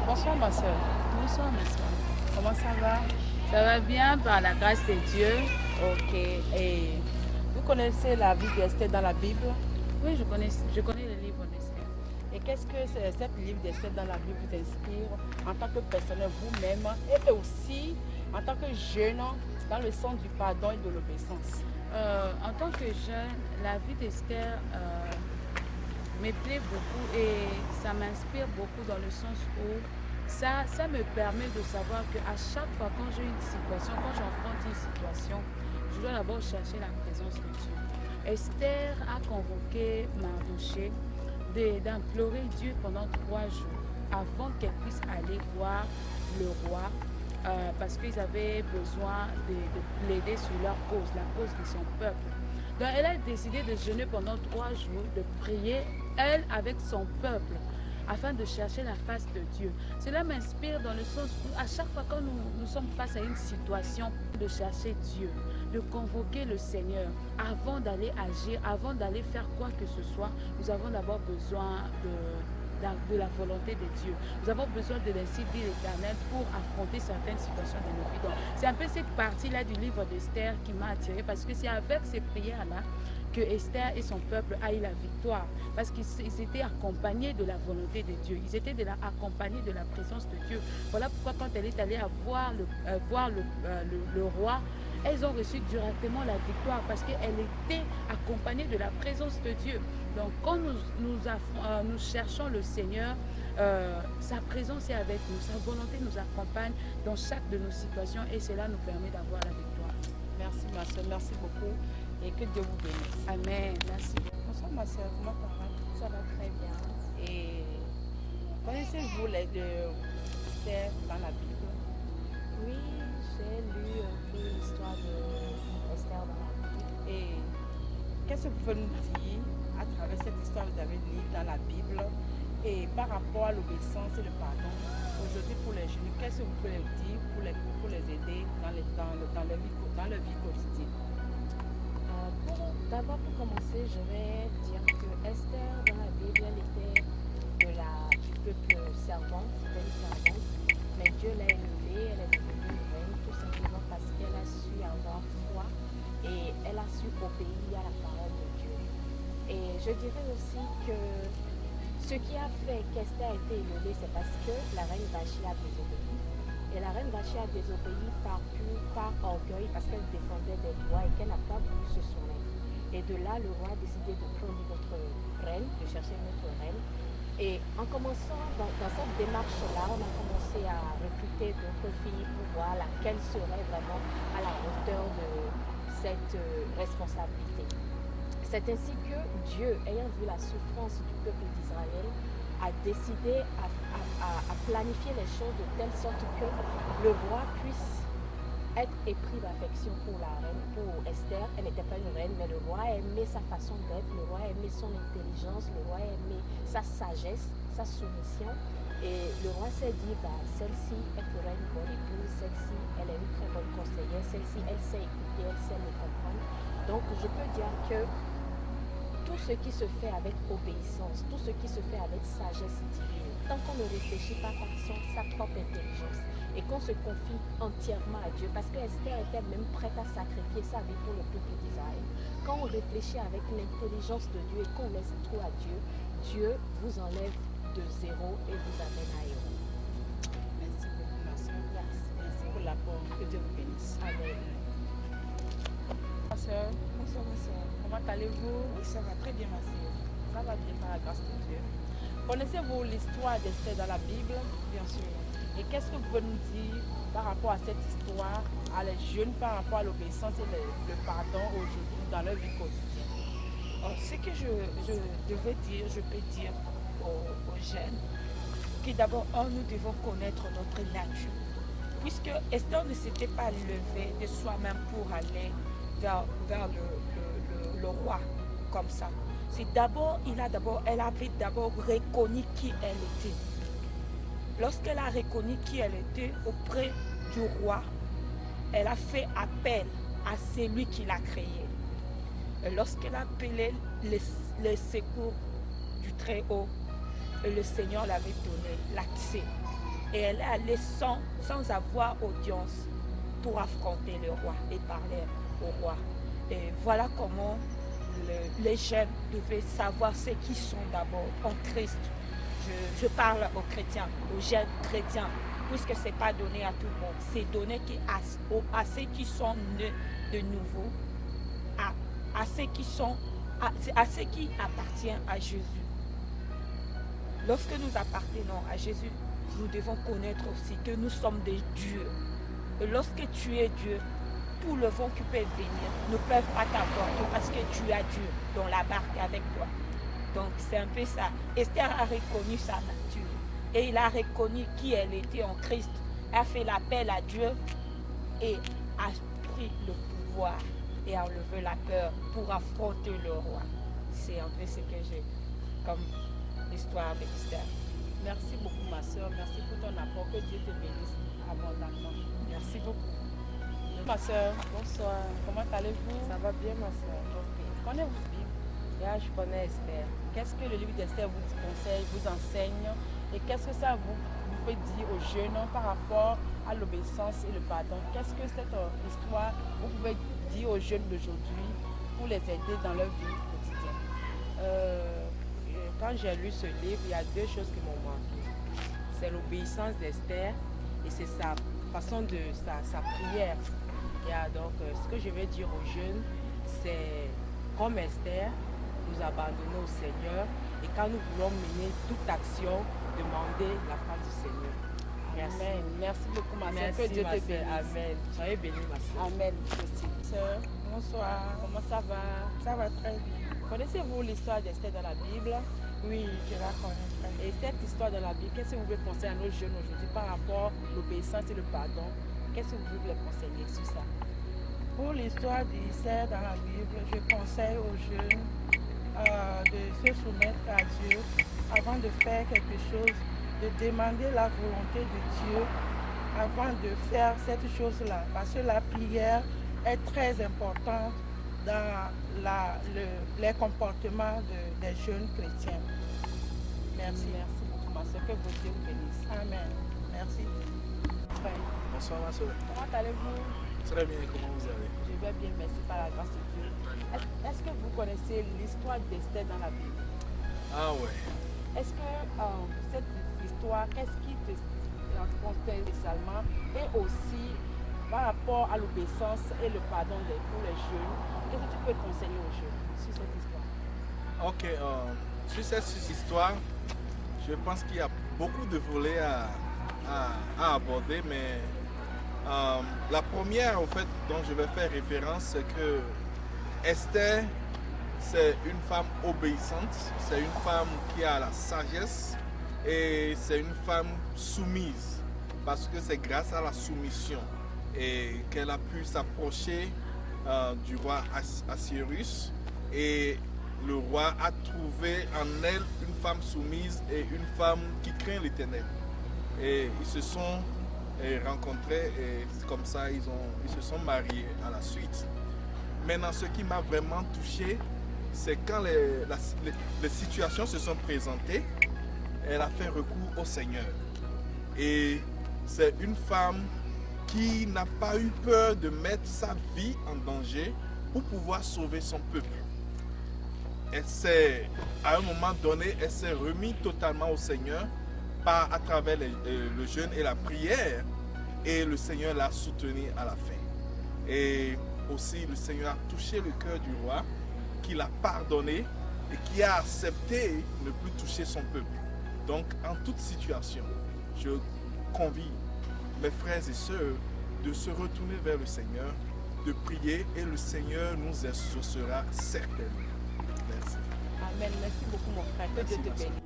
Bonsoir ma soeur. Bonsoir, ma soeur. Comment ça va? Ça va bien par la grâce de Dieu? Ok. Et vous connaissez la vie d'Esther dans la Bible? Oui, je connais le livre d'Esther. Et qu'est-ce que cette livre d'Esther dans la Bible vous inspire en tant que personne vous-même et aussi en tant que jeune dans le sens du pardon et de l'obéissance? En tant que jeune, la vie d'Esther me plaît beaucoup et ça m'inspire beaucoup dans le sens où ça me permet de savoir qu'à chaque fois quand j'ai une situation, quand j'affronte une situation, je dois d'abord chercher la présence de Dieu. Esther a convoqué Mardoché d'implorer Dieu pendant 3 jours avant qu'elle puisse aller voir le roi parce qu'ils avaient besoin de plaider sur leur cause, la cause de son peuple. Donc elle a décidé de jeûner pendant 3 jours, de prier, elle avec son peuple, afin de chercher la face de Dieu. Cela m'inspire dans le sens où à chaque fois que nous sommes face à une situation, de chercher Dieu, de convoquer le Seigneur, avant d'aller agir, avant d'aller faire quoi que ce soit, nous avons d'abord besoin de la volonté de Dieu. Nous avons besoin de l'inciter de l'Éternel pour affronter certaines situations de nos vies. Donc, c'est un peu cette partie-là du livre d'Esther qui m'a attirée parce que c'est avec ces prières-là que Esther et son peuple a eu la victoire parce qu'ils étaient accompagnés de la volonté de Dieu. Ils étaient accompagnés de la présence de Dieu. Voilà pourquoi quand elle est allée voir le roi, elles ont reçu directement la victoire parce qu'elle était accompagnée de la présence de Dieu. Donc quand nous cherchons le Seigneur, sa présence est avec nous, sa volonté nous accompagne dans chaque de nos situations et cela nous permet d'avoir la victoire. Merci ma soeur, merci beaucoup et que Dieu vous bénisse. Amen, merci. Bonsoir ma soeur, comment ça va? Ça va très bien. Et connaissez-vous les deux Esther dans la Bible? Oui, j'ai lu un peu l'histoire de Esther dans la Bible. Et qu'est-ce que vous pouvez nous dire à travers cette histoire que vous avez lue dans la Bible et par rapport à l'obéissance et le pardon aujourd'hui pour les jeunes? Qu'est-ce que vous pouvez leur dire pour les aider dans leur vie quotidienne? D'abord, pour commencer, je vais dire que Esther dans la Bible, elle était du peuple servante, c'était une servante, mais Dieu l'a élevée, elle est devenue une reine tout simplement parce qu'elle a su avoir foi et elle a su obéir à la parole de Dieu. Et je dirais aussi que ce qui a fait qu'Esther a été élevée, c'est parce que la reine Vashti a désobéi. Et la reine Vashti a désobéi par orgueil parce qu'elle défendait des lois et qu'elle n'a pas voulu se soumettre. Et de là, le roi a décidé de prendre une autre reine, de chercher une autre reine. Et en commençant dans cette démarche-là, on a commencé à recruter d'autres filles pour voir laquelle serait vraiment à la hauteur de cette responsabilité. C'est ainsi que Dieu, ayant vu la souffrance du peuple d'Israël, a décidé à planifier les choses de telle sorte que le roi puisse être épris d'affection pour la reine, pour Esther. Elle n'était pas une reine, mais le roi a aimé sa façon d'être, le roi a aimé son intelligence, le roi a aimé sa sagesse, sa soumission. Et le roi s'est dit, celle-ci, elle fera une bonne épouse, celle-ci, elle est une très bonne conseillère, celle-ci, elle sait écouter, elle sait me comprendre. Donc, je peux dire que tout ce qui se fait avec obéissance, tout ce qui se fait avec sagesse divine, tant qu'on ne réfléchit pas par sa propre intelligence et qu'on se confie entièrement à Dieu, parce que Esther était même prête à sacrifier sa vie pour le peuple d'Israël. Quand on réfléchit avec l'intelligence de Dieu et qu'on laisse tout à Dieu, Dieu vous enlève de zéro et vous amène à héros. Merci beaucoup ma soeur. Merci pour l'apport. Que Dieu vous bénisse. Amen. Ma soeur, Bonsoir ma soeur. comment allez-vous? Oui, ça va très bien ma soeur. Ça va bien par la grâce de Dieu. Connaissez-vous l'histoire d'Esther dans la Bible? Bien sûr. Et qu'est-ce que vous pouvez nous dire par rapport à cette histoire, à les jeunes, par rapport à l'obéissance et le pardon aujourd'hui dans leur vie quotidienne? Ce que je devais dire, je peux dire aux jeunes, que d'abord, nous devons connaître notre nature. Puisque Esther ne s'était pas levée de soi-même pour aller vers le roi comme ça. Elle avait d'abord reconnu qui elle était. Lorsqu'elle a reconnu qui elle était auprès du roi, elle a fait appel à celui qui l'a créée. Et lorsqu'elle a appelé les secours du Très-Haut, le Seigneur l'avait donné l'accès Et elle est allée sans avoir audience pour affronter le roi et parler au roi. Et voilà comment les jeunes devaient savoir ce qu'ils sont d'abord en Christ. Je parle aux chrétiens, aux jeunes chrétiens, puisque ce n'est pas donné à tout le monde. C'est donné à ceux qui sont nés de nouveau, à ceux qui appartiennent à Jésus. Lorsque nous appartenons à Jésus, nous devons connaître aussi que nous sommes des dieux. Et lorsque tu es Dieu, tout le vent qui peut venir ne peuvent pas t'apporter parce que tu as Dieu dans la barque avec toi. Donc c'est un peu ça. Esther a reconnu sa nature et il a reconnu qui elle était en Christ. Elle a fait l'appel à Dieu et a pris le pouvoir et a enlevé la peur pour affronter le roi. C'est un peu ce que j'ai comme l'histoire d'Esther. Merci beaucoup ma soeur, merci pour ton apport, que Dieu te bénisse abondamment. Merci beaucoup. Ma soeur, Bonsoir. comment allez-vous? Ça va bien, ma soeur? Connaissez-vous la Bible? Là, je connais Esther. Qu'est-ce que le livre d'Esther vous conseille, vous enseigne et qu'est-ce que ça vous pouvez dire aux jeunes par rapport à l'obéissance et le pardon? Qu'est-ce que cette histoire vous pouvez dire aux jeunes d'aujourd'hui pour les aider dans leur vie quotidienne? Quand j'ai lu ce livre, il y a deux choses qui m'ont marqué. C'est l'obéissance d'Esther et c'est sa façon de sa prière. Donc, ce que je vais dire aux jeunes, c'est comme Esther, nous abandonner au Seigneur et quand nous voulons mener toute action, demander la face du Seigneur. Merci. Amen. Merci beaucoup ma soeur. Merci, Que Dieu ma te sœur. bénisse. Amen. Soyez bénis, ma soeur. Amen. Aussi. Sœur, Bonsoir, comment ça va? ça va très bien. Connaissez-vous l'histoire d'Esther dans la Bible? Oui, je la connais très bien. Et cette histoire dans la Bible, qu'est-ce que vous voulez conseiller à nos jeunes aujourd'hui par rapport à l'obéissance et le pardon? Qu'est-ce que vous voulez les conseiller sur ça? Pour l'histoire d'Esther dans la Bible, je conseille aux jeunes de se soumettre à Dieu avant de faire quelque chose, de demander la volonté de Dieu avant de faire cette chose-là. Parce que la prière est très importante dans les comportements des jeunes chrétiens. Merci. Merci beaucoup ma soeur. Que vos Dieu vous bénisse. Amen. Merci. Frère, Bonsoir ma soeur. comment allez-vous? Très bien, comment vous allez? Je vais bien, merci par la grâce de Dieu. Est-ce que vous connaissez l'histoire d'Esther dans la Bible? Ah ouais. Est-ce que cette histoire, qu'est-ce qui te concerne spécialement et aussi par rapport à l'obéissance et le pardon pour les jeunes, qu'est-ce que tu peux conseiller aux jeunes sur cette histoire? Ok, sur cette histoire, je pense qu'il y a beaucoup de volets à aborder, mais la première en fait dont je vais faire référence, c'est que Esther, c'est une femme obéissante, c'est une femme qui a la sagesse et c'est une femme soumise, parce que c'est grâce à la soumission et qu'elle a pu s'approcher du roi Assuérus et le roi a trouvé en elle une femme soumise et une femme qui craint l'Éternel. Et ils se sont rencontrés et comme ça ils se sont mariés à la suite. Maintenant, ce qui m'a vraiment touché, c'est quand les situations se sont présentées, elle a fait recours au Seigneur. Et c'est une femme qui n'a pas eu peur de mettre sa vie en danger pour pouvoir sauver son peuple. À un moment donné, elle s'est remise totalement au Seigneur à travers le jeûne et la prière, et le Seigneur l'a soutenue à la fin. Et aussi, le Seigneur a touché le cœur du roi, qui l'a pardonné et qui a accepté de ne plus toucher son peuple. Donc, en toute situation, je convie mes frères et sœurs de se retourner vers le Seigneur, de prier, et le Seigneur nous exaucera certainement. Merci. Amen. Merci beaucoup mon frère. Que Merci, Dieu te ma sœur. bénisse.